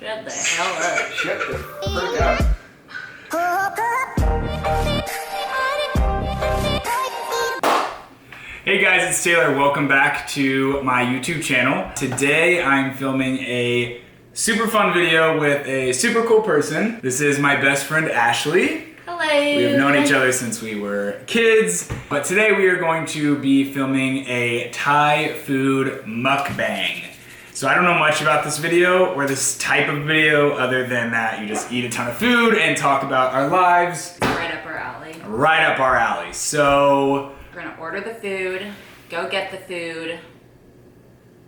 Shut the hell up. Shut the frick up. Hey guys, it's Taylor. Welcome back to my YouTube channel. Today I'm filming a super fun video with a super cool person. This is my best friend Ashley. Hello. We have known each other since we were kids, but today we are going to be filming a Thai food mukbang. So I don't know much about this video or this type of video other than that you just eat a ton of food and talk about our lives. Right up our alley. Right up our alley. So we're gonna order the food, go get the food,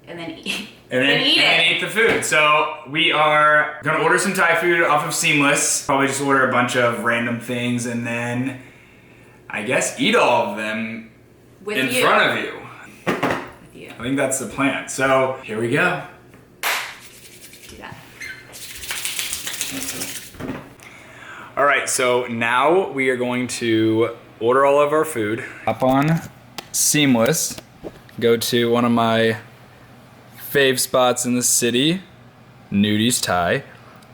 and then eat. And then eat the food. So we are gonna order some Thai food off of Seamless. Probably just order a bunch of random things and then I guess eat all of them in front of you. With you. I think that's the plan. So here we go. Do that. All right, so now we are going to order all of our food. Hop on Seamless. Go to one of my fave spots in the city, Nudies Thai,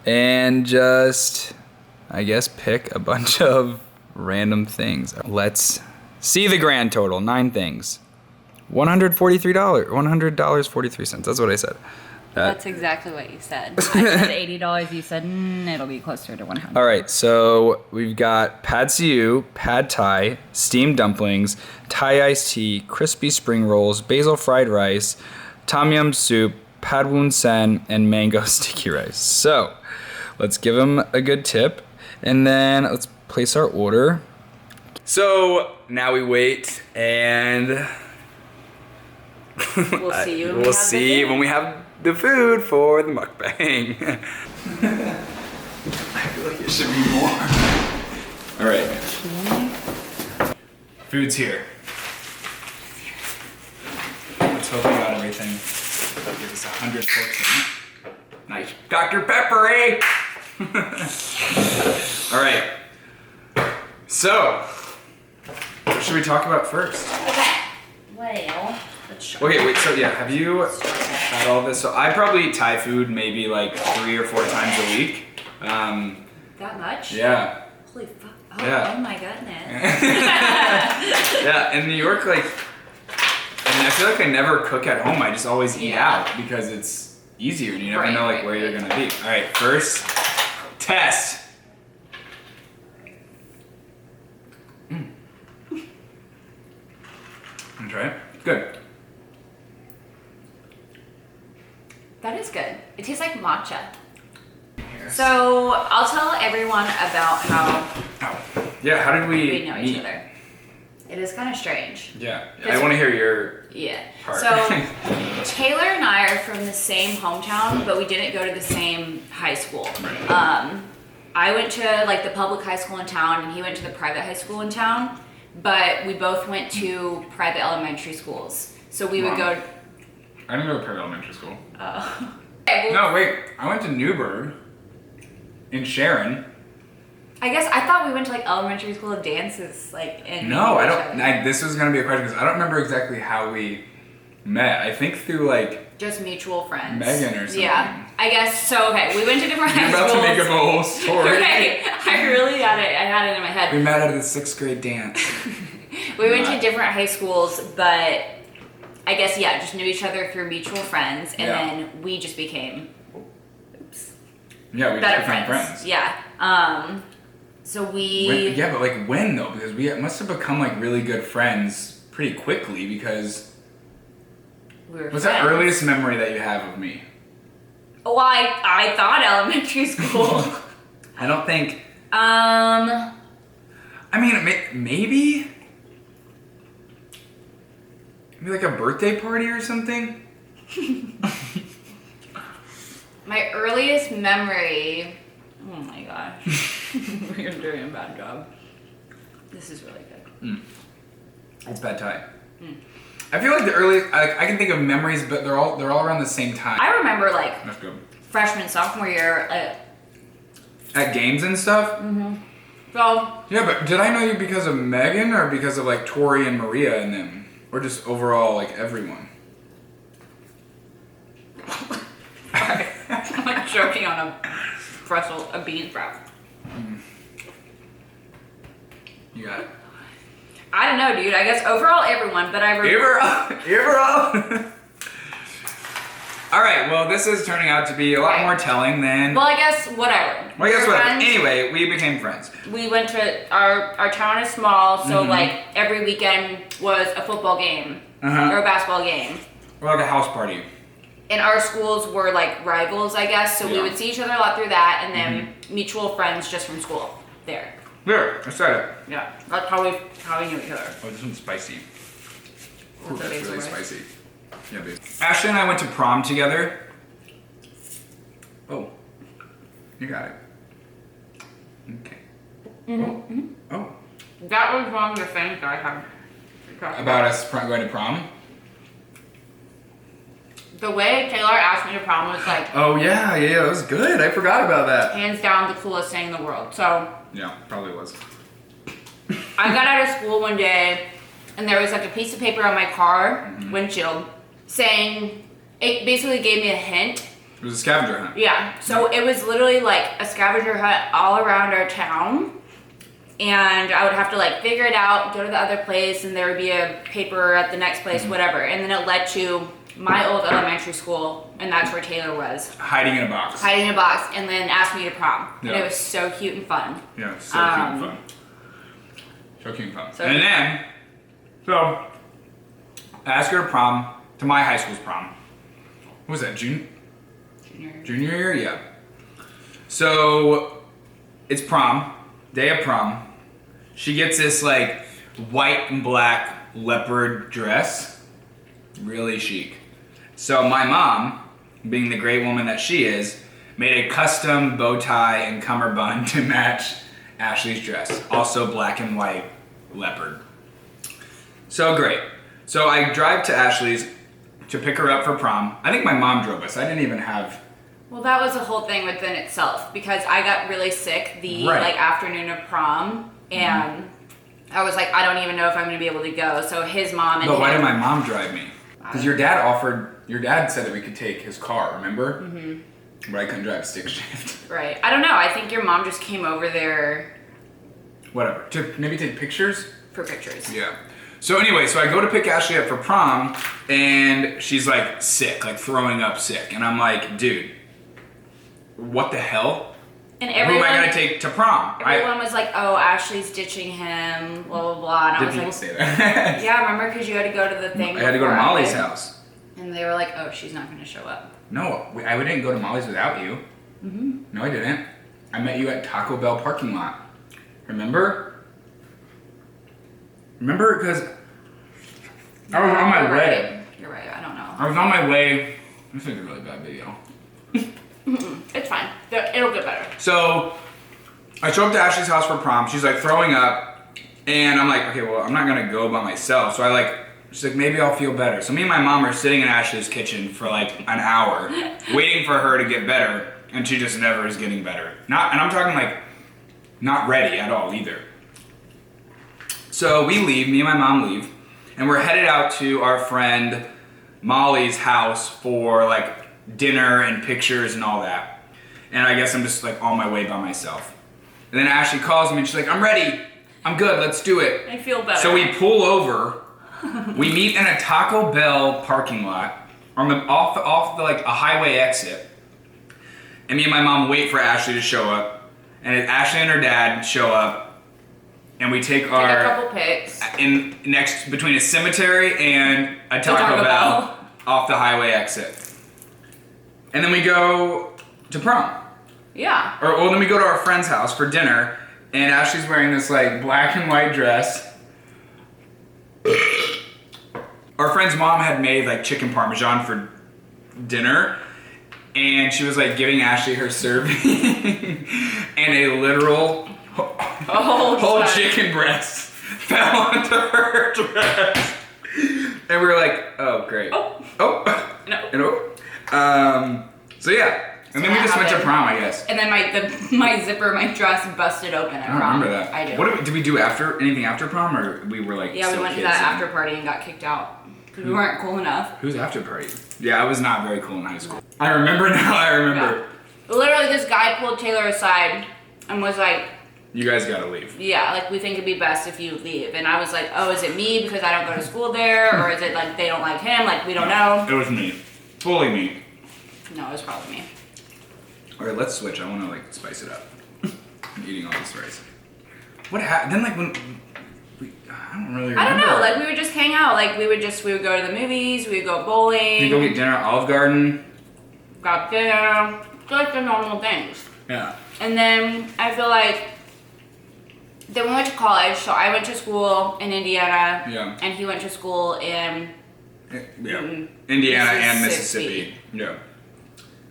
and just, I guess, pick a bunch of random things. Let's see the grand total, 9 things. $143, $100.43, that's what I said. That's exactly what you said. I said $80, you said it'll be closer to 100. All right, so we've got pad see ew, pad thai, steamed dumplings, Thai iced tea, crispy spring rolls, basil fried rice, tom yum soup, pad woon sen, and mango sticky rice. So let's give them a good tip, and then let's place our order. So now we wait, and we'll see you. We'll see when we have the food for the mukbang. I feel like it should be more. All right. Food's here. Let's hope we got everything. Give us 114. Nice. Dr. Pepper, eh? All right. So, what should we talk about first? Okay. Well, let's try. Okay, wait, so yeah, have you had all this? So I probably eat Thai food maybe like 3 or 4 times a week. That much? Yeah. Holy fuck. Oh, Yeah. Oh my goodness. Yeah, in New York, like, I mean, I feel like I never cook at home. I just always eat out because it's easier and you never know like where you're gonna be. All right, first test. Wanna try it? Good. That is good. It tastes like matcha. So I'll tell everyone about how Yeah, how did we know each meet? other. It is kind of strange. Yeah, I want to hear your part. So Taylor and I are from the same hometown, but we didn't go to the same high school. I went to like the public high school in town, and he went to the private high school in town. But we both went to private elementary schools, so we would go. I didn't go to private elementary school. Oh. No, wait. I went to Newburgh in Sharon. I guess I thought we went to like elementary school dances, like in. No, I don't. This was gonna be a question because I don't remember exactly how we met. I think through like just mutual friends. Megan or something. Yeah, I guess so. Okay, we went to different high schools. You're about to make up a whole story. Okay, I really had it. I had it in my head. We met at the 6th grade dance. We went to different high schools, but I guess just knew each other through mutual friends, and then we just became. Yeah, we just became friends. Yeah. So we. But like when though? Because we must have become like really good friends pretty quickly because. What's the earliest memory that you have of me? Oh, I thought elementary school. I don't think. I mean, maybe like a birthday party or something. My earliest memory. Oh my gosh, we're doing a bad job. This is really good. It's pad thai. I feel like the earliest I can think of memories, but they're all around the same time. I remember like That's good. freshman, sophomore year. At games and stuff. So Yeah, but did I know you because of Megan or because of like Tori and Maria and them, or just overall like everyone? I'm choking on a bean sprout. You got it. I don't know, dude. I guess overall everyone, but Overall. All right, well, this is turning out to be a lot more telling than... Well, I guess whatever. Well, I guess We're whatever. friends. Anyway, we became friends. We went to, our town is small, so like every weekend was a football game or a basketball game. Or like a house party. And our schools were like rivals, I guess, so we would see each other a lot through that, and then mutual friends just from school there. There, I said it. Yeah, that's how we knew each other. Oh, this one's spicy. Ooh, What's the that's basil really rice? spicy. Yeah, babe. Ashley and I went to prom together. Oh, you got it. Okay. Oh. That was one of the things that I had. About us going to prom? The way Taylor asked me to prom was like Oh, yeah, that was good. I forgot about that. hands down the coolest thing in the world. So Yeah, probably was. I got out of school one day, and there was like a piece of paper on my car windshield saying, it basically gave me a hint. It was a scavenger hunt. Yeah, so it was literally like a scavenger hunt all around our town, and I would have to like figure it out, go to the other place, and there would be a paper at the next place, whatever, and then it led to my old elementary school, and that's where Taylor was. Hiding in a box. Hiding in a box, and then asked me to prom. Yeah. And it was so cute and fun. Yeah, so cute and fun. So cute and fun. So and cute. then, so, I asked her to prom, to my high school's prom. What was that, Junior year? Yeah. So, it's prom, day of prom. She gets this like white and black leopard dress. Really chic. So my mom, being the great woman that she is, made a custom bow tie and cummerbund to match Ashley's dress. Also black and white leopard. So great. So I drive to Ashley's to pick her up for prom. I think my mom drove us. I didn't even have... Well, that was a whole thing within itself, because I got really sick the like afternoon of prom, and I was like, I don't even know if I'm going to be able to go. So his mom and But why him- did my mom drive me? Because your dad said that we could take his car, remember? But I couldn't drive stick shift. Right. I don't know. I think your mom just came over there Whatever. To maybe take pictures? for pictures. Yeah. So anyway, so I go to pick Ashley up for prom, and she's like sick, like throwing up sick. And I'm like, dude, what the hell? And Who am everyone, I gonna take to prom? everyone was like, oh, Ashley's ditching him, blah, blah, blah. And I Did was people like, say that? yeah, remember? Because you had to go to the thing. I had to go to before Molly's did. house. And they were like, oh, she's not going to show up. No, I didn't go to Molly's without you. No, I didn't. I met you at Taco Bell parking lot. Remember? Remember? Because I was on my You're way. right. You're right. I don't know. I was on my way. This is a really bad video. It's fine. It'll get better. So I show up to Ashley's house for prom. She's like throwing up, and I'm like, okay, well, I'm not gonna go by myself. So she's like, maybe I'll feel better. So me and my mom are sitting in Ashley's kitchen for like an hour, waiting for her to get better, and she just never is getting better. And I'm talking like, not ready at all either. So we leave, me and my mom leave, and we're headed out to our friend Molly's house for like dinner and pictures and all that. And I guess I'm just like on my way by myself. And then Ashley calls me and she's like, I'm ready. I'm good. Let's do it. I feel better. So we pull over. We meet in a Taco Bell parking lot on the off the like a highway exit. And me and my mom wait for Ashley to show up. And Ashley and her dad show up. And we take Take our a couple pics. between a cemetery and a Taco Bell off the highway exit. And then we go to prom. Yeah. Or then we go to our friend's house for dinner, and Ashley's wearing this like black and white dress. Our friend's mom had made like chicken parmesan for dinner, and she was like giving Ashley her serving, and a literal whole chicken breast fell onto her dress. And we were like, oh great. No. So yeah. And then we just went to prom, I guess. And then my zipper, my dress busted open at I don't prom. remember that. I do. What did we do anything after prom, or we were like Yeah, we still went to kids that and- after party and got kicked out. Because we weren't cool enough. Who's after party? Yeah, I was not very cool in high school. I remember now, I remember. Yeah. Literally, this guy pulled Taylor aside and was like, You guys gotta leave. yeah, like, we think it'd be best if you leave. And I was like, oh, is it me because I don't go to school there? Or is it like they don't like him? Like, we don't know. It was me. Fully me. No, it was probably me. Alright, let's switch. I wanna like spice it up. I'm eating all this rice. What happened? Then like when I don't really remember. I don't know. Like, we would just hang out. Like, we would go to the movies. We would go bowling. We go get dinner at Olive Garden. Got dinner. Just the normal things. Yeah. And then I feel like then we went to college. So I went to school in Indiana. Yeah. And he went to school in Indiana and Mississippi. Yeah.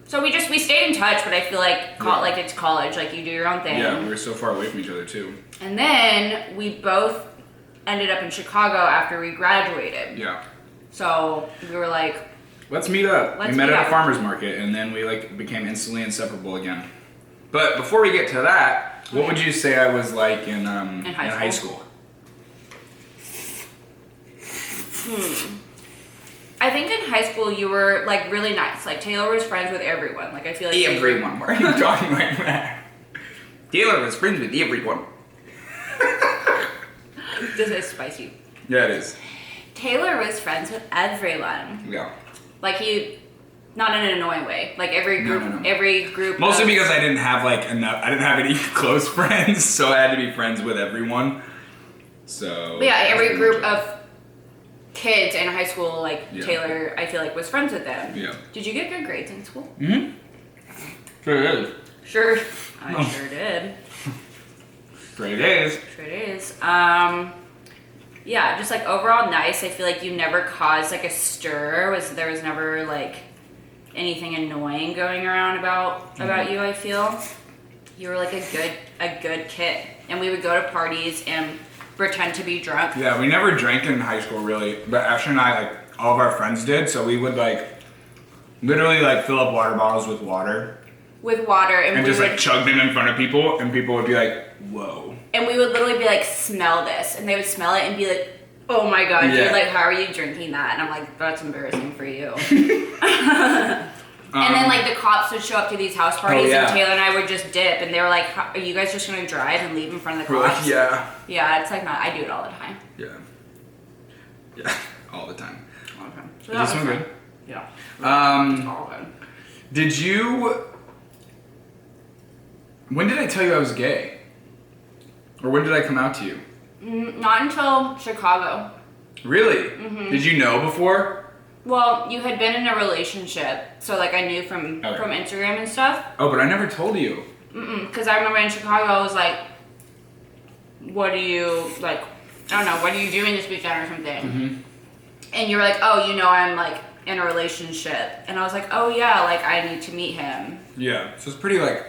So we stayed in touch, but I feel like like it's college. Like, you do your own thing. Yeah, we were so far away from each other too. And then we both ended up in Chicago after we graduated. Yeah. So we were like, let's meet up. Let's we met meet at up. a farmer's market, and then we like became instantly inseparable again. But before we get to that, what would you say I was like in high school? I think in high school you were like really nice. Like, Taylor was friends with everyone. Like, I feel like Everyone. Why are you talking like that? Taylor was friends with everyone. This is spicy. Yeah, it is. Taylor was friends with everyone. Yeah. Like, not in an annoying way. Like, every group, No. every group. Mostly because I didn't have like enough. I didn't have any close friends, so I had to be friends with everyone. So. But yeah, every that's group pretty much of kids in high school, like Yeah. Taylor, I feel like was friends with them. Yeah. Did you get good grades in school? it. Mhm. Sure it is. Sure. I No. sure did. Straight A's. Sure it is. Yeah, just like overall nice. I feel like you never caused like a stir. There was never like anything annoying going around about you. I feel you were like a good kid, and we would go to parties and pretend to be drunk. Yeah, we never drank in high school really, but Ashley and I, like all of our friends did. So we would like literally like fill up water bottles with water With water, and and we just would like chug them in front of people, and people would be like, "Whoa." and we would literally be like, smell this, and they would smell it and be like, oh my god, Yeah. dude, like, how are you drinking that? And I'm like, that's embarrassing for you. And then like the cops would show up to these house parties, yeah. and Taylor and I would just dip, and they were like, are you guys just gonna drive and leave in front of the We're cops? like, yeah, Yeah, it's like not. I do it all the time. yeah, all the time. All the time. So Is that this was one fun. good? Yeah. It's all good. Did you? When did I tell you I was gay? Or when did I come out to you? Not until Chicago. Really? Mm-hmm. Did you know before? Well, you had been in a relationship, so like I knew from Okay. Instagram and stuff. Oh, but I never told you. Because I remember in Chicago, I was like, what do you, like, I don't know, what are you doing this weekend or something? Mm-hmm. And you were like, oh, you know, I'm like in a relationship. And I was like, oh yeah, like I need to meet him. Yeah, so it's pretty like,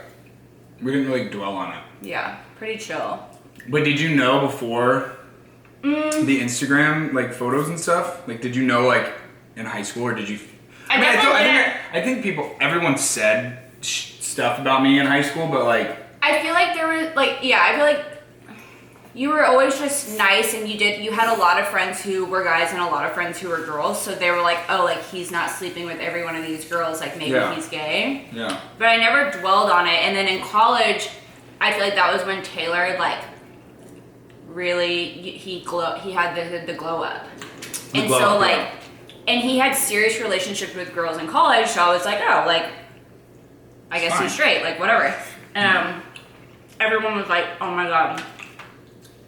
we didn't really dwell on it. Yeah, pretty chill. But did you know before the Instagram like photos and stuff? Like, did you know like in high school, or did you? I think everyone said stuff about me in high school, but like. I feel like there was like, yeah, I feel like you were always just nice, and you had a lot of friends who were guys and a lot of friends who were girls, so they were like, oh, like he's not sleeping with every one of these girls, like maybe Yeah. he's gay. Yeah. But I never dwelled on it. And then in college, I feel like that was when Taylor like really he had the glow up. And glow so up, like yeah. and he had serious relationships with girls in college, so I was like, oh, like I guess Fine. he's straight, like whatever. Everyone was like, oh my god,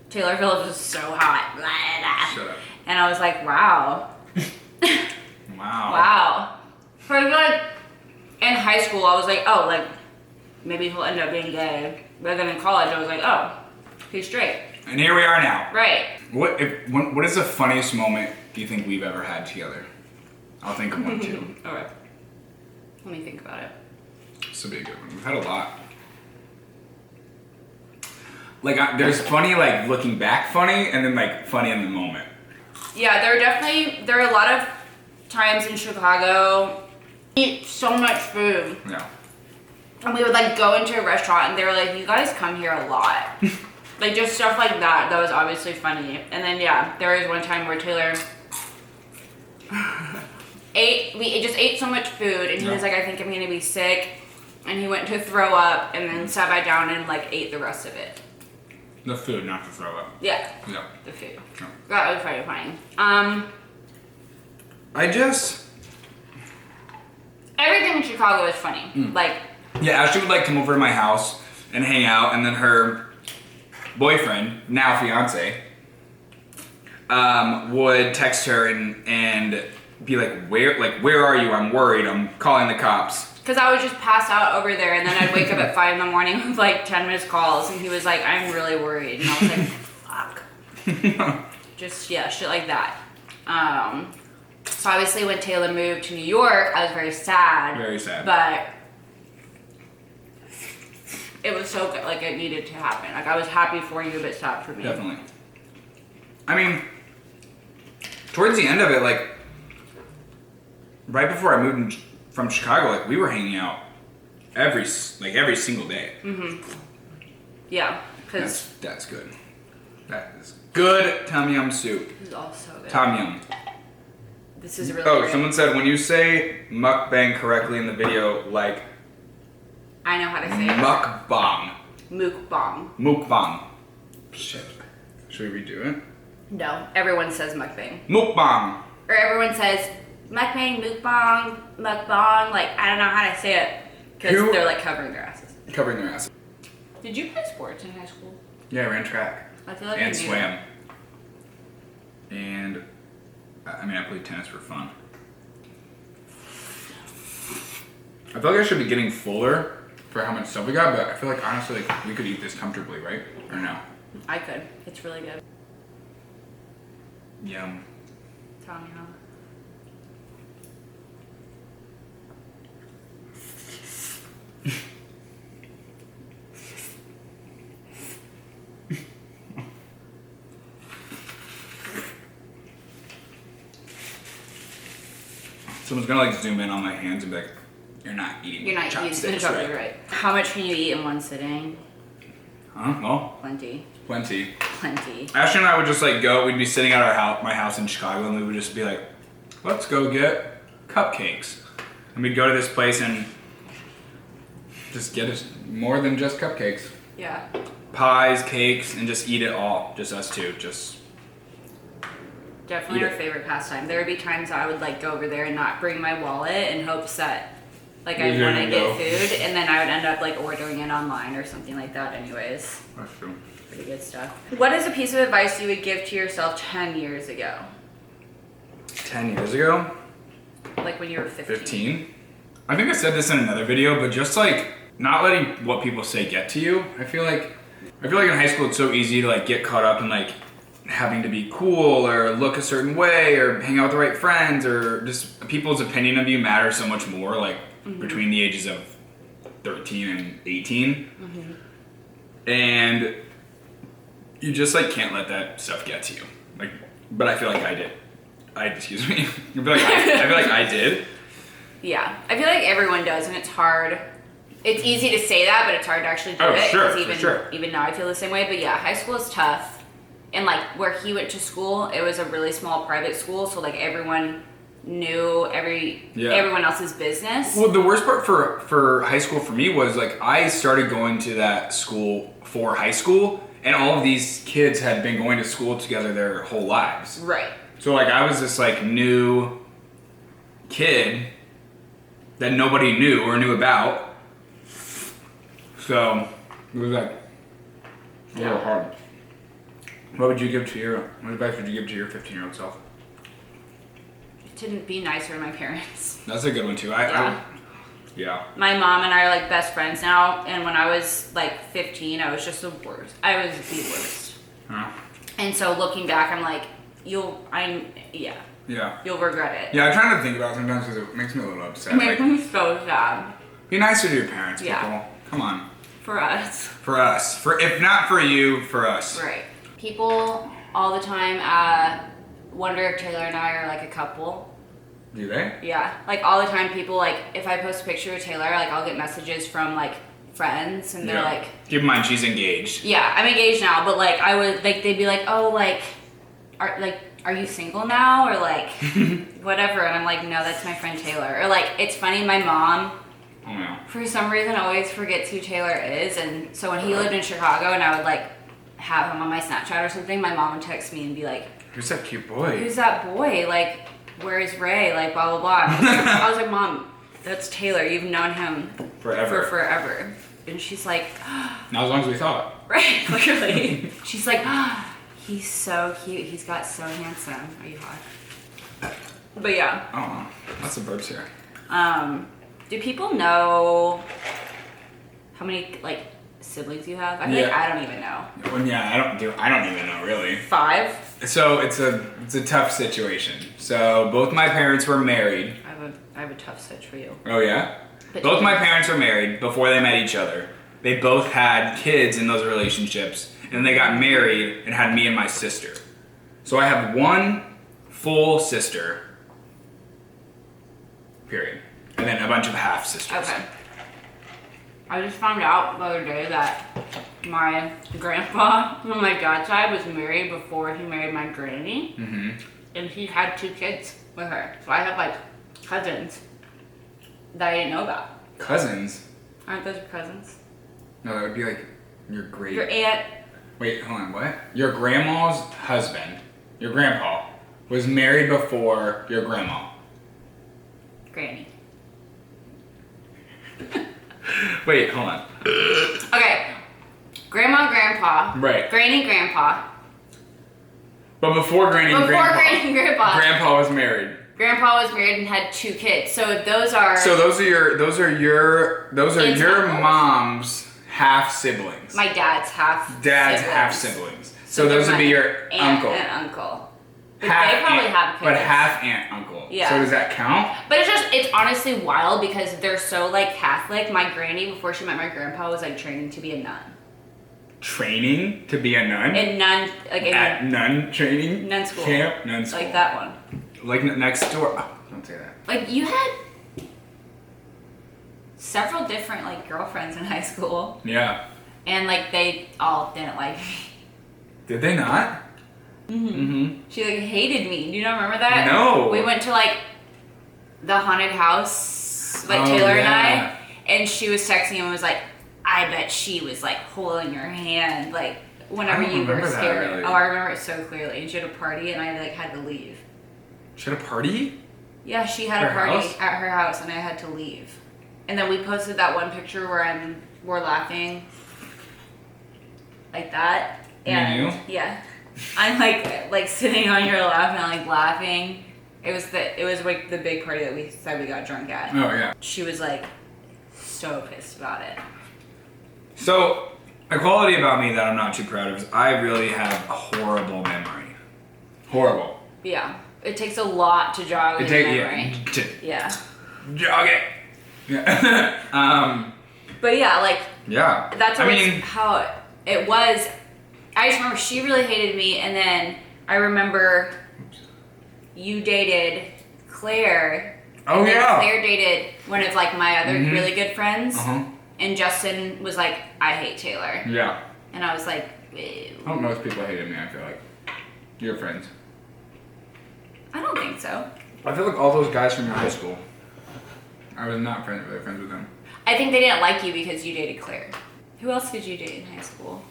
Taylor Phillips is so hot. Shut up. And I was like, wow. Wow. Wow. So I feel like in high school, I was like, oh, like maybe he'll end up being gay. But then in college, I was like, oh, he's straight. And here we are now. Right. What is the funniest moment you think we've ever had together? I'll think of one too. Okay. Let me think about it. This will be a good one. We've had a lot. Like, there's funny, like, looking back funny, and then, like, funny in the moment. Yeah, there are a lot of times in Chicago, we eat so much food. Yeah. And we would, like, go into a restaurant, and they were like, you guys come here a lot. Like, just stuff like that. That was obviously funny. And then, yeah, there was one time where Taylor we just ate so much food, and he was like, I think I'm gonna be sick. And and he went to throw up and then sat back down and like ate the rest of it. The food, not to throw up. Yeah. Yeah. The food. Yeah. That was pretty funny. Everything in Chicago is funny. Like, yeah, Ashley would like come over to my house and hang out, and then her boyfriend, now fiance, would text her and be like, where are you? I'm worried. I'm calling the cops. because I was just passed out over there, and then I'd wake up at 5 in the morning with like 10 missed calls, and he was like, I'm really worried, and I was like, fuck. Just, yeah, shit like that. So obviously when Taylor moved to New York, I was very sad. Very sad. But it was so good, like it needed to happen. Like I was happy for you, but sad for me. Definitely. I mean, towards the end of it, like, right before I moved from Chicago, like, we were hanging out every single day. Yeah, because That's good. That is good tom yum soup. this is all so good. Tom yum. This is really Oh, great. someone said when you say mukbang correctly in the video, like I know how to say it. mukbang. Mukbang. Mukbang. Shit. Should we redo it? No, everyone says mukbang. Mukbang. Or everyone says mukbang, mukbang, mukbang. Like, I don't know how to say it because Who- they're like covering their asses. Covering their ass. Did you play sports in high school? Yeah, I ran track. I feel like And I knew. swam. And I mean, I played tennis for fun. I feel like I should be getting fuller for how much stuff we got, but I feel like honestly, like, we could eat this comfortably, right? Or no? I could. It's really good. Yum. Tell me how. Someone's gonna like zoom in on my hands and be like, "You're not eating. You're not using chopsticks, totally right. How much can you eat in one sitting? Huh? Well, Plenty. plenty. Plenty. Ashley and I would just like go. We'd be sitting at my house in Chicago, and we would just be like, "Let's go get cupcakes." And we'd go to this place and just get us more than just cupcakes, Yeah. pies, cakes, and just eat it all. Just us two. Just Definitely Eat our it. favorite pastime. There would be times I would like go over there and not bring my wallet in hopes that like You're I'd want to gonna get go. food, and then I would end up like ordering it online or something like that anyways. that's true. Pretty good stuff. What is a piece of advice you would give to yourself 10 years ago? 10 years ago, Like when you were 15? 15. I think I said this in another video, but just like not letting what people say get to you. I feel like in high school it's so easy to like get caught up in like having to be cool or look a certain way or hang out with the right friends, or just people's opinion of you matters so much more like between the ages of 13 and 18. And you just like can't let that stuff get to you. Like, but I feel like I did. Excuse me. I feel like I did. Yeah. I feel like everyone does, and it's hard. It's easy to say that, but it's hard to actually do Oh, it. sure, 'Cause for even, sure. even now I feel the same way. But yeah, high school is tough. And like where he went to school, it was a really small private school, so like everyone knew everyone else's business. Well, the worst part for high school for me was like I started going to that school for high school, and all of these kids had been going to school together their whole lives. Right. So like I was this like new kid that nobody knew or knew about. So it was like a little hard. What advice would you give to your 15-year-old self? To be nicer to my parents. That's a good one too. Yeah. My mom and I are like best friends now, and when I was like 15, I was just the worst. I was the worst. Huh. And so looking back, I'm like, you'll regret it. Yeah, I'm trying to think about it sometimes because it makes me a little upset. It makes Like, me so sad be nicer to your parents, Yeah. people. Come on. for us. For us. If not for you, for us. Right. People all the time wonder if Taylor and I are like a couple. Do they? Yeah. Like all the time people like, if I post a picture of Taylor, like I'll get messages from like friends and they're like, Keep in mind she's engaged. yeah, I'm engaged now, but like I would like they'd be like, oh, like are you single now or like whatever, and I'm like, no, that's my friend Taylor. Or like it's funny, my mom Oh no. For some reason, always forgets who Taylor is, and so when he lived in Chicago, and I would like have him on my Snapchat or something, my mom would text me and be like, "Who's that cute boy? Who's that boy? Like, where is Ray? Like, blah blah blah." I was like, Mom, that's Taylor. You've known him Forever. for forever. And she's like, Not as long as we thought. right, literally. She's like, he's so cute. He's got so handsome. Are you hot? But yeah. Oh, lots of burps here. Do people know how many like siblings you have? I feel like I don't even know. Well, yeah, I don't even know really. 5? So it's a tough situation. So both my parents were married. I have a tough stitch for you. Oh yeah? But Both my parents were married before they met each other. They both had kids in those relationships, and then they got married and had me and my sister. So I have one full sister, period. And then a bunch of half sisters. Okay. I just found out the other day that my grandpa on my dad's side was married before he married my granny. Mm-hmm. And he had 2 kids with her. So I have like cousins that I didn't know about. Cousins? Aren't those your cousins? No, that would be like your great... Your aunt. Wait, hold on, what? Your grandma's husband, your grandpa, was married before your grandma. Granny. Wait, hold on. Okay. Grandma, grandpa. Right. Granny, grandpa. But before Granny and Grandpa, Granny and grandpa. Grandpa was married. Grandpa was married and had 2 kids. So those are Those are your Aunts, your uncles. mom's half siblings. my dad's half Half siblings. So those would be your aunt uncle. and uncle. But Half they probably aunt, have kids. but half aunt uncle. Yeah. So does that count? But it's honestly wild because they're so like Catholic. My granny, before she met my grandpa, was like training to be a nun. Training to be a nun? And nun, like At nun training? nun school. Camp? Nun school. Like that one. Like next door. Oh, don't say that. Like you had several different like girlfriends in high school. Yeah. And like they all didn't like me. Did they not? Mm-hmm. She like hated me. Do you not remember that? No. We went to like the haunted house, like Oh, Taylor and yeah. I, and she was texting and was like, I bet she was like holding your hand like whenever I don't you were remember that, scared. really. Oh, I remember it so clearly. And she had a party and I like had to leave. She had a party? Yeah, she had a Her party house? at her house and I had to leave. And then we posted that one picture where we're laughing like that. Me and you? Yeah. I'm like sitting on your lap and like laughing. It was like the big party that we said we got drunk at. Oh, yeah. She was like so pissed about it. So, a quality about me that I'm not too proud of is I really have a horrible memory. Horrible. Yeah. It takes a lot to jog your memory. Yeah. Jog it. Yeah. But yeah, like Yeah. that's I always mean, how it was. I just remember she really hated me, and then I remember you dated Claire. Oh, and then yeah. Claire dated one of like my other Mhm. really good friends, uh-huh. and Justin was like, "I hate Taylor," Yeah. and I was like, "Ew." I don't know if people hated me, I feel like. Your friends. I don't think so. I feel like all those guys from your high school, I was not friends with them. I think they didn't like you because you dated Claire. Who else did you date in high school?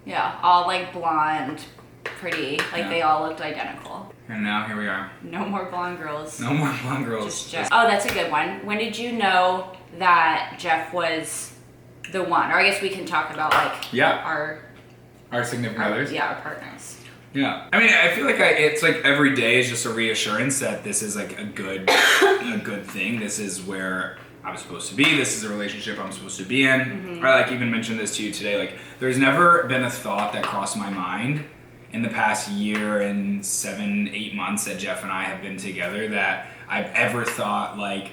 Yeah, all like blonde, pretty, like Yeah. they all looked identical. And now here we are. No more blonde girls. No more blonde girls. Just Jeff. Oh, that's a good one. When did you know that Jeff was the one? Or I guess we can talk about like Yeah. our significant others. yeah, our partners. Yeah. I mean, I feel like it's like every day is just a reassurance that this is like a good thing. This is where I'm supposed to be. This is a relationship I'm supposed to be in. Mm-hmm. I like even mentioned this to you today. Like, there's never been a thought that crossed my mind in the past year and 7-8 months that Jeff and I have been together that I've ever thought like,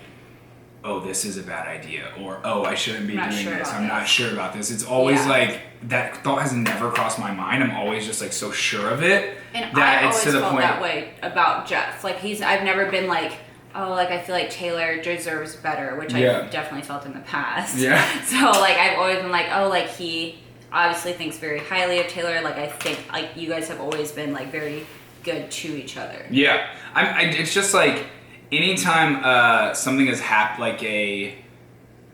oh, this is a bad idea, or oh, I shouldn't be I'm not doing sure this. about I'm not this. sure about this. It's always Yeah. like that thought has never crossed my mind. I'm always just like so sure of it And that I it's always to the felt point. that way about Jeff. Like I've never been like, oh, like I feel like Taylor deserves better, which Yeah. I've definitely felt in the past. Yeah. So like I've always been like, oh, like he obviously thinks very highly of Taylor. Like I think like you guys have always been like very good to each other. Yeah, it's just like anytime something has happened, like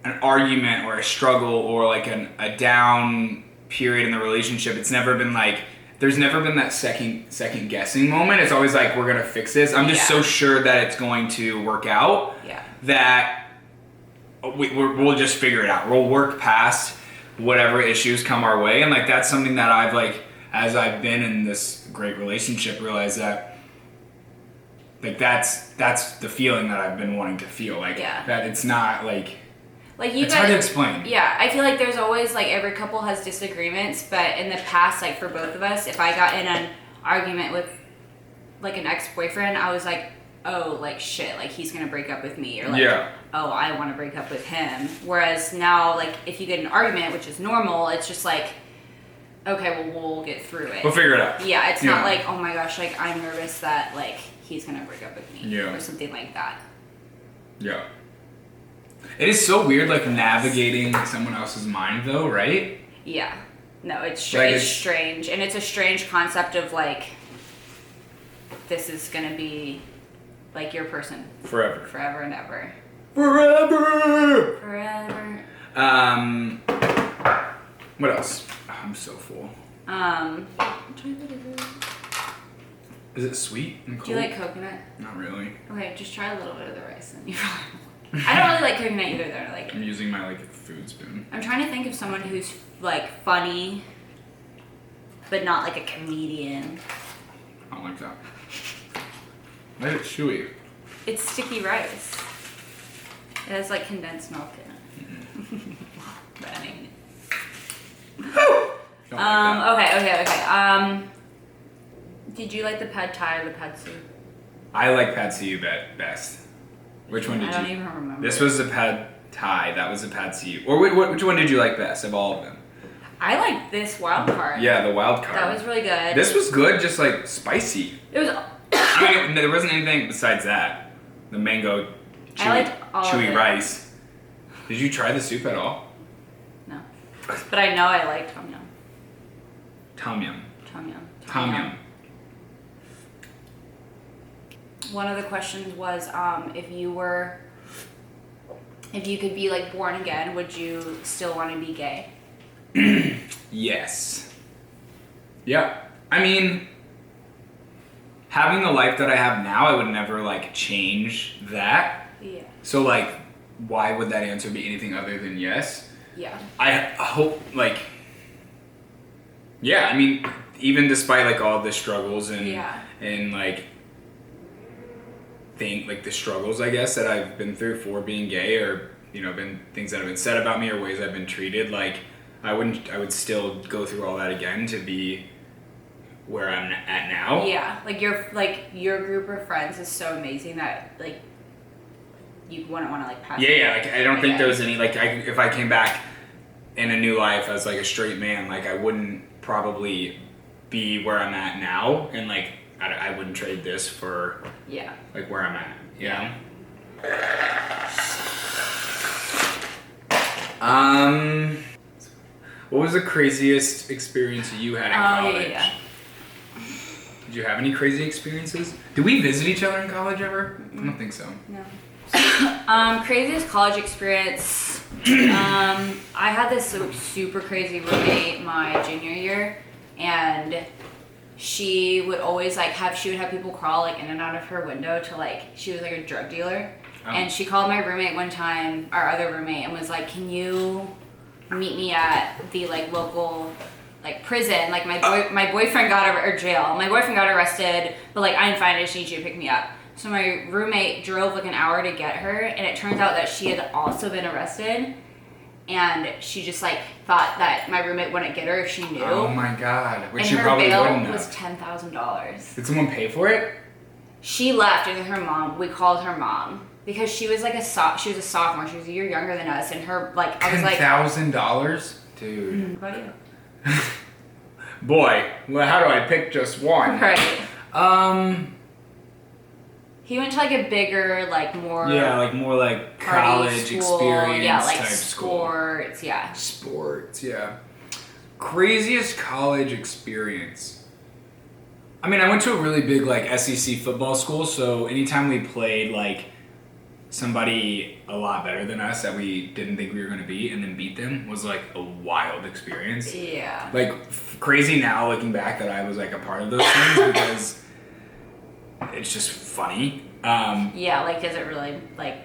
an argument or a struggle or like a down period in the relationship, it's never been like, there's never been that second guessing moment. It's always like, we're gonna fix this. I'm just so sure that it's going to work out that we'll just figure it out. We'll work past whatever issues come our way. And like, that's something that I've like, as I've been in this great relationship, realized that like, that's the feeling that I've been wanting to feel. Like that it's not like you it's hard to explain. Yeah, I feel like there's always like every couple has disagreements, but in the past, like for both of us, if I got in an argument with like an ex-boyfriend, I was like, oh, like shit, like he's gonna break up with me, or like, oh, I want to break up with him. Whereas now, like if you get an argument, which is normal, it's just like, okay, well we'll get through it. We'll figure it out. Yeah, it's not like, oh my gosh, like I'm nervous that like he's gonna break up with me, or something like that. Yeah. It is so weird, like, navigating someone else's mind, though, right? Yeah. No, it's strange. Like, it's strange. And it's a strange concept of, like, this is going to be, like, your person. Forever. Forever and ever. Forever! Forever. What else? Oh, I'm so full. Is it sweet and cold? Do you like coconut? Not really. Okay, just try a little bit of the rice and you I don't really like coconut either, though. Like, I'm using my like food spoon. I'm trying to think of someone who's like funny, but not like a comedian. I don't like that. Why is it chewy? It's sticky rice. It has like condensed milk in it. But I mean. Okay. Did you like the pad thai or the pad see? I like pad see ew best. Which one did you? I don't even remember. This was the pad thai. That was the pad see ew. Or which one did you like best of all of them? I liked this wild card. Yeah, the wild card. That was really good. This was good, just like spicy. It was. I mean, there wasn't anything besides that. The mango chewy rice. Did you try the soup at all? No. But I know I like tom yum. Tom yum. Tom yum. Tom yum. One of the questions was, if you could be like born again, would you still want to be gay? Yes. Yeah. I mean, having the life that I have now, I would never like change that. Yeah. So like, why would that answer be anything other than yes? Yeah. I hope like, yeah, I mean, even despite like all the struggles and like, like the struggles, I guess, that I've been through for being gay, or you know, been things that have been said about me or ways I've been treated, like I would still go through all that again to be where I'm at now. Yeah, like your group of friends is so amazing that like you wouldn't want to like pass. Yeah, like I don't think there was any like if I came back in a new life as like a straight man, like I wouldn't probably be where I'm at now, and like I wouldn't trade this for like where I'm at, you know? What was the craziest experience you had in college? Did you have any crazy experiences? Did we visit each other in college ever? I don't think so. No. Craziest college experience. I had this super crazy roommate my junior year, and she would always like she would have people crawl like in and out of her window to like, she was like a drug dealer. Oh. And she called my roommate one time, our other roommate, and was like, can you meet me at the like local like prison? Like my boyfriend got or jail. My boyfriend got arrested, but like I'm fine, I just need you to pick me up. So my roommate drove like an hour to get her, and it turns out that she had also been arrested. And she just like thought that my roommate wouldn't get her if she knew. Oh my god! Which and she her probably bail wouldn't have. was $10,000. Did someone pay for it? She left with her mom. We called her mom because she was like she was a sophomore. She was a year younger than us, and her like I was like $10,000, dude. What about you? Boy, well, how do I pick just one? Right. He went to like a bigger, like more. Yeah, like more like college school, experience like type sports, school. Sports, yeah. Craziest college experience. I mean, I went to a really big like SEC football school, so anytime we played like somebody a lot better than us that we didn't think we were going to beat and then beat them was like a wild experience. Yeah. Like crazy now looking back that I was like a part of those things because it's just funny. Yeah, like does it really like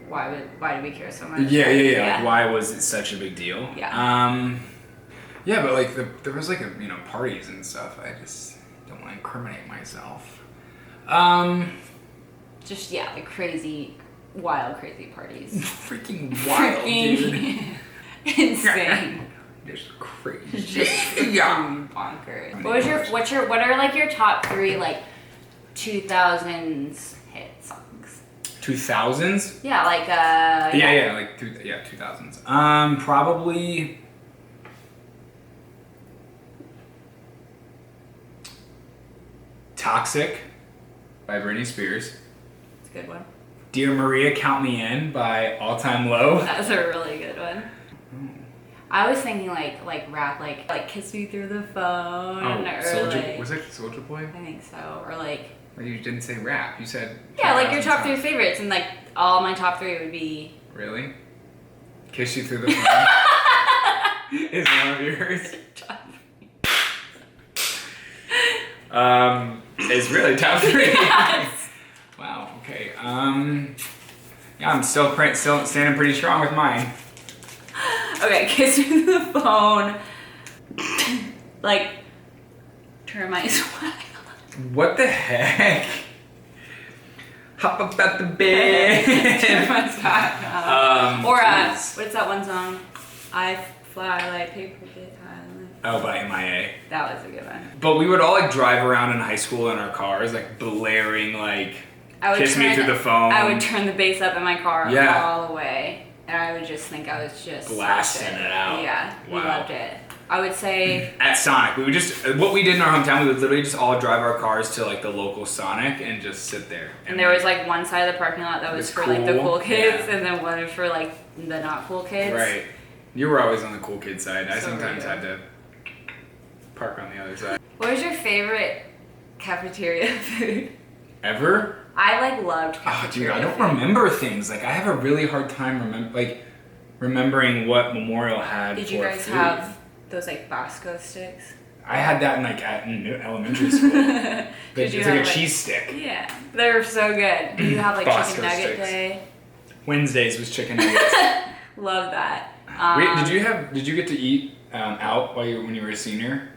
why do we care so much? Yeah. Like why was it such a big deal? Yeah. Yeah, but like there was like parties and stuff. I just don't want to incriminate myself. Just like crazy, wild, crazy parties. Freaking wild, dude. Insane. Just crazy. Just bonkers. What are like your top 3 like 2000s hit songs? 2000s? Yeah, like Yeah, like 2000s. Probably Toxic by Britney Spears. It's a good one. Dear Maria, Count Me In by All Time Low. That's a really good one. I was thinking like rap, like Kiss Me Through the Phone. Soulja, was it Soulja Boy? I think so. Or like. Well, you didn't say rap. You said. Yeah, like your top 3 favorites, and like all my top 3 would be. Really? Kiss You Through the Phone is one of yours. It's really top 3. Yes. Wow. Okay. Yeah, I'm still standing pretty strong with mine. Okay, Kiss Me Through the Phone. Like, Termites. What the heck? Hop up at the bed. Termites. Or geez. what's that one song? I Fly Like Paper Get High. Oh, by MIA. That was a good one. But we would all like drive around in high school in our cars, like blaring like Kiss Me Through the Phone. I would turn the bass up in my car Yeah. all the way. And I would just think I was just blasting it out. Yeah, we Wow. loved it. I would say at Sonic, we would just what we did in our hometown. We would literally just all drive our cars to like the local Sonic and just sit there. and there was like one side of the parking lot that was It's for like the cool. cool kids, Yeah. and then one for like the not cool kids. Right. You were always on the cool kid side. I So sometimes were you. had to park on the other side. What was your favorite cafeteria food? Ever? I like loved Oh, cafeteria dude, I don't food. remember things. Like I have a really hard time remembering what Memorial had. Did you for guys food. have those like Bosco sticks? I had that in elementary school. Did you It's like a have, cheese stick. Yeah, they were so good. Did you have like Bosco chicken nugget sticks. day? Wednesdays was chicken nuggets. Love that. Wait, did you get to eat out when you were a senior?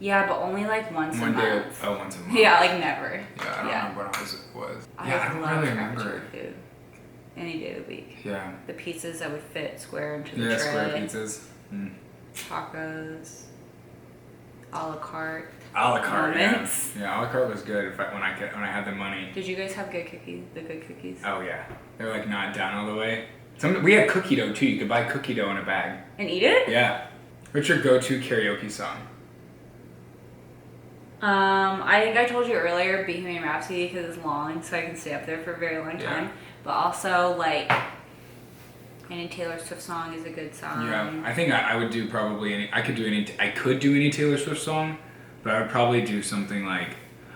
Yeah, but only like once a One day. month. Oh, once a month. Yeah, like never. Yeah, I don't remember what it was. I Yeah, I don't love really remember. cafeteria food. Any day of the week. Yeah. The pizzas that would fit square into the Yeah, tray. square pizzas. Mm. Tacos. A la carte. A la carte, yeah. Moments. Yeah, a la carte was good when I had the money. Did you guys have good cookies? The good cookies? Oh yeah, they're like not down all the way. We had cookie dough too. You could buy cookie dough in a bag. And eat it? Yeah. What's your go-to karaoke song? I think I told you earlier Bohemian Rhapsody because it's long, so I can stay up there for a very long time. Yeah. But also like any Taylor Swift song is a good song. Yeah, I think I would do probably any. I could do any Taylor Swift song, but I would probably do something like.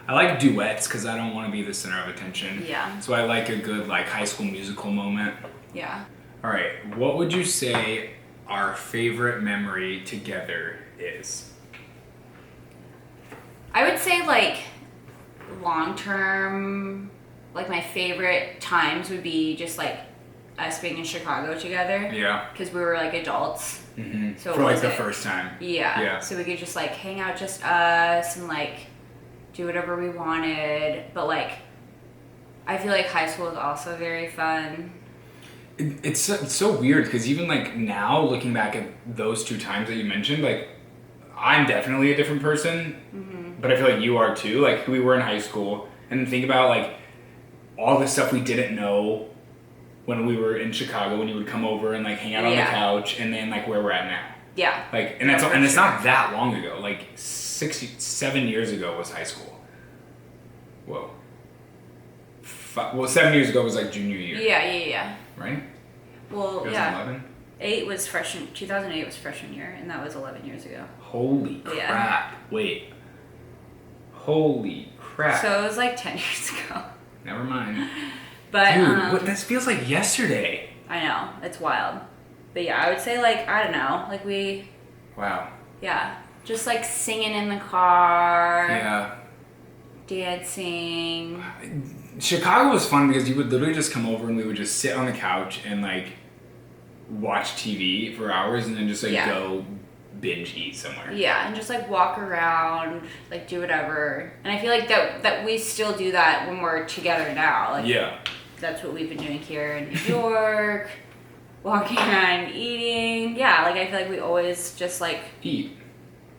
I like duets because I don't want to be the center of attention. Yeah. So I like a good like High School Musical moment. Yeah. All right, what would you say our favorite memory together is? I would say like long term, like my favorite times would be just like us being in Chicago together. Yeah. Because we were like adults. Mm-hmm. So For like the was it- first time. Yeah. Yeah. So we could just like hang out just us and like do whatever we wanted. But like I feel like high school is also very fun. It's so weird because even like now looking back at those two times that you mentioned, like I'm definitely a different person, but I feel like you are too. Like we were in high school, and think about like all the stuff we didn't know when we were in Chicago. When you would come over and like hang out on the Yeah. couch, and then like where we're at now. Yeah. Like and that's For and it's sure. not that long ago. Like 7 years ago was high school. Whoa. 7 years ago was like junior year. Yeah. Right. Well, yeah. 2011. 2008 was freshman year, and that was 11 years ago. Holy crap. Yeah. Wait. Holy crap. So it was like 10 years ago. Never mind. But Dude, this feels like yesterday. I know, it's wild. But yeah, I would say like, I don't know, like Wow. yeah, just like singing in the car. Yeah. Dancing. Chicago was fun because you would literally just come over and we would just sit on the couch and like watch TV for hours and then just like go binge eat somewhere. Yeah, and just like walk around, like do whatever. And I feel like that we still do that when we're together now. Like that's what we've been doing here in New York. Walking around, eating. Yeah, like I feel like we always just like eat.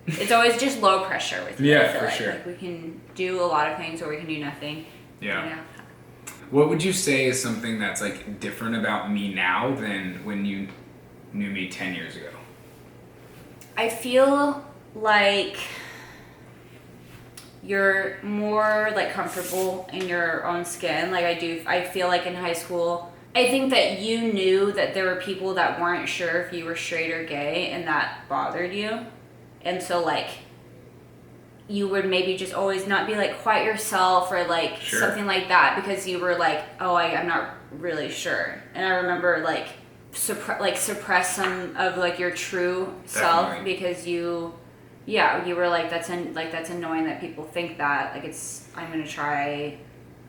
It's always just low pressure with me. Yeah, for sure. Like we can do a lot of things or we can do nothing. Yeah. What would you say is something that's like different about me now than when you knew me 10 years ago? I feel like you're more like comfortable in your own skin. Like I feel like in high school, I think that you knew that there were people that weren't sure if you were straight or gay and that bothered you. And so like you would maybe just always not be like quite yourself or like something like that because you were like, oh, I'm not really sure. And I remember like suppress some of like your true self because you were like that's annoying that people think that, like I'm gonna try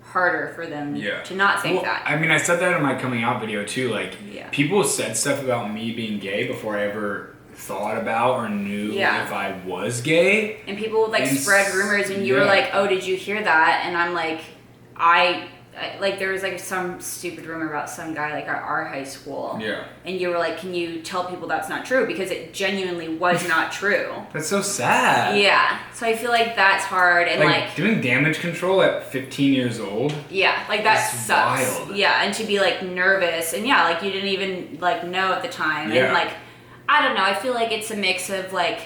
harder for them to not think that. I mean, I said that in my coming out video too. Like people said stuff about me being gay before I ever thought about or knew if I was gay. And people would like spread rumors and you were like, oh, did you hear that? And I'm like, I like there was like some stupid rumor about some guy like at our high school. Yeah. And you were like, can you tell people that's not true? Because it genuinely was not true. That's so sad. Yeah. So I feel like that's hard and like doing damage control at 15 years old. Yeah, like that sucks. Wild. Yeah, and to be like nervous and like you didn't even like know at the time and like I don't know, I feel like it's a mix of like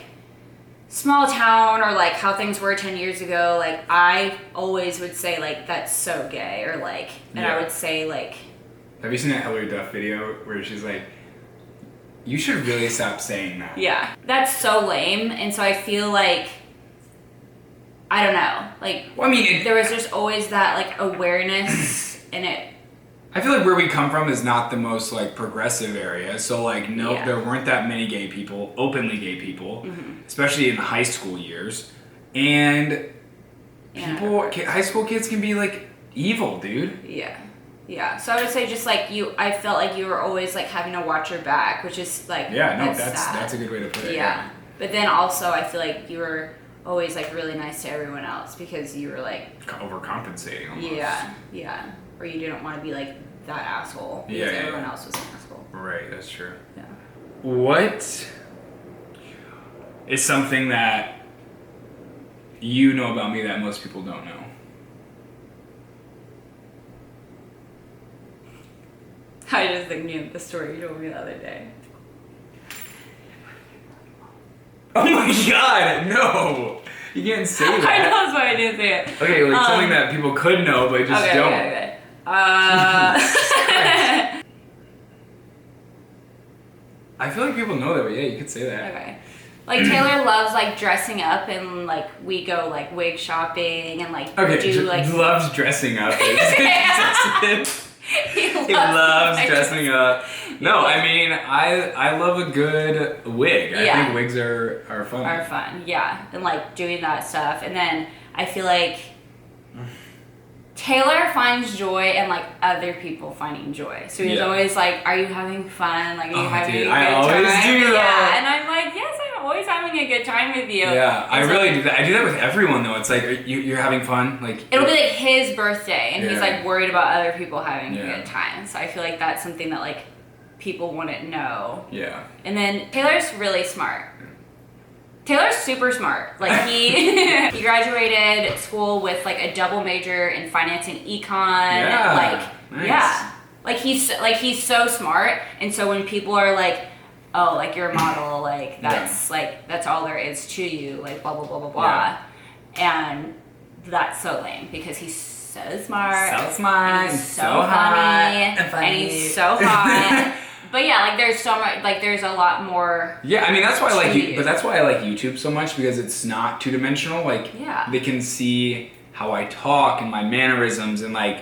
small town or like how things were 10 years ago. Like I always would say like that's so gay or like and I would say like, have you seen that Hillary Duff video where she's like, you should really stop saying that? Yeah, that's so lame. And so I feel like I don't know, like well, I mean there was just always that like awareness and it I feel like where we come from is not the most like progressive area, so like there weren't that many gay people, openly gay people, especially in high school years, and high school kids can be like evil, dude. Yeah. So I would say just like I felt like you were always like having to watch your back, which is like that's a good way to put it. Yeah, but then also I feel like you were always like really nice to everyone else because you were like overcompensating almost. Yeah. Or you didn't want to be like that asshole because everyone else was an asshole. Right, that's true. Yeah. What is something that you know about me that most people don't know? I just thinking of the story you told me the other day. Oh my god, no! You can't say that. I know, that's why I didn't say it. Okay, like something that people could know but just don't. Okay. I feel like people know that, but yeah, you could say that. Okay. Like Taylor loves like dressing up and like we go like wig shopping and like do like loves dressing up. He loves dressing up. No, I mean I love a good wig. I think wigs are fun. Are fun, yeah. And like doing that stuff. And then I feel like Taylor finds joy in like other people finding joy. So he's always like, "Are you having fun? Like, are you having a good time?" I always do that. And I'm like, "Yes, I'm always having a good time with you." Yeah, I really do that. I do that with everyone though. It's like, you're having fun. Like it'll be like his birthday, and he's like worried about other people having a good time. So I feel like that's something that like people wouldn't know. Yeah. And then Taylor's really smart. Taylor's super smart. Like he he graduated school with like a double major in finance and econ. Yeah. Like yeah. Like he's so smart. And so when people are like, oh, like you're a model, like that's all there is to you, like blah blah blah blah blah. And that's so lame because he's so smart. So smart. And he's so funny. And he's so hot. But yeah, like there's so much, like there's a lot more. Yeah, I mean that's why I like you, but that's why I like YouTube so much because it's not two-dimensional. Like they can see how I talk and my mannerisms and like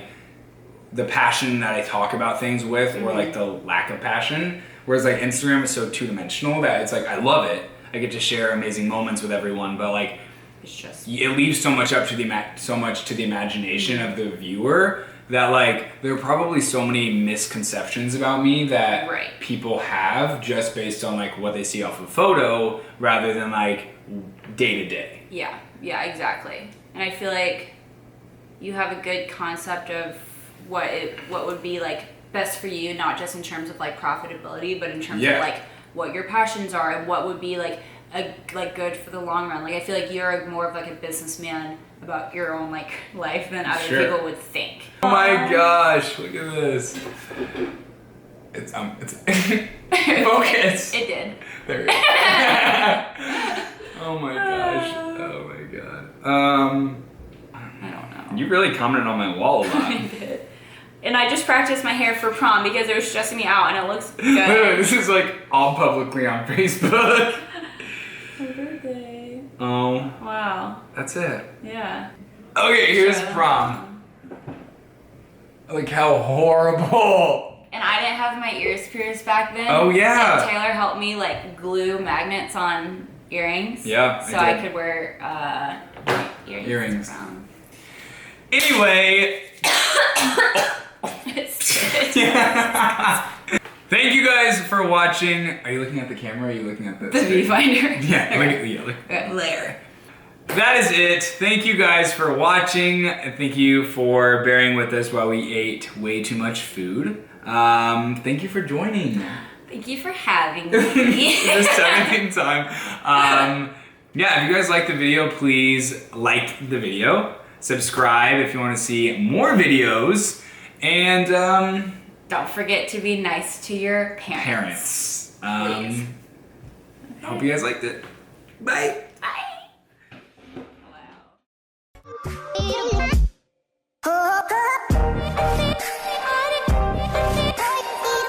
the passion that I talk about things with, or like the lack of passion. Whereas like Instagram is so two-dimensional that it's like I love it. I get to share amazing moments with everyone, but like It's just it leaves so much up to the imagination of the viewer that like there are probably so many misconceptions about me that Right. people have just based on like what they see off a photo rather than like day to day. yeah, exactly. And I feel like you have a good concept of what would be like best for you, not just in terms of like profitability, but in terms Yeah. of like what your passions are and what would be like good for the long run. Like I feel like you're more of like a businessman about your own like life than other Sure. people would think. Oh my gosh, look at this. It's focus. It did. There we go. Oh my gosh. Oh my god. I don't know. You really commented on my wall a lot. I did. And I just practiced my hair for prom because it was stressing me out and it looks Wait, good. this is like all publicly on Facebook. Happy birthday. Oh, Wow. that's it. Yeah. Okay, here's Sure. prom. Like how horrible. And I didn't have my ears pierced back then. Oh, yeah. And Taylor helped me like glue magnets on earrings. Yeah, So I I did. could wear earrings. around. Anyway. Thank you guys for watching. Are you looking at the camera or are you looking at The this? viewfinder. Yeah, look Okay. there. That is it. Thank you guys for watching. And thank you for bearing with us while we ate way too much food. Thank you for joining. Thank you for having The me. 17th time. Yeah, if you guys like the video, please like the video. Subscribe if you want to see more videos. And Don't forget to be nice to your parents. parents. Hope you guys liked it. Bye.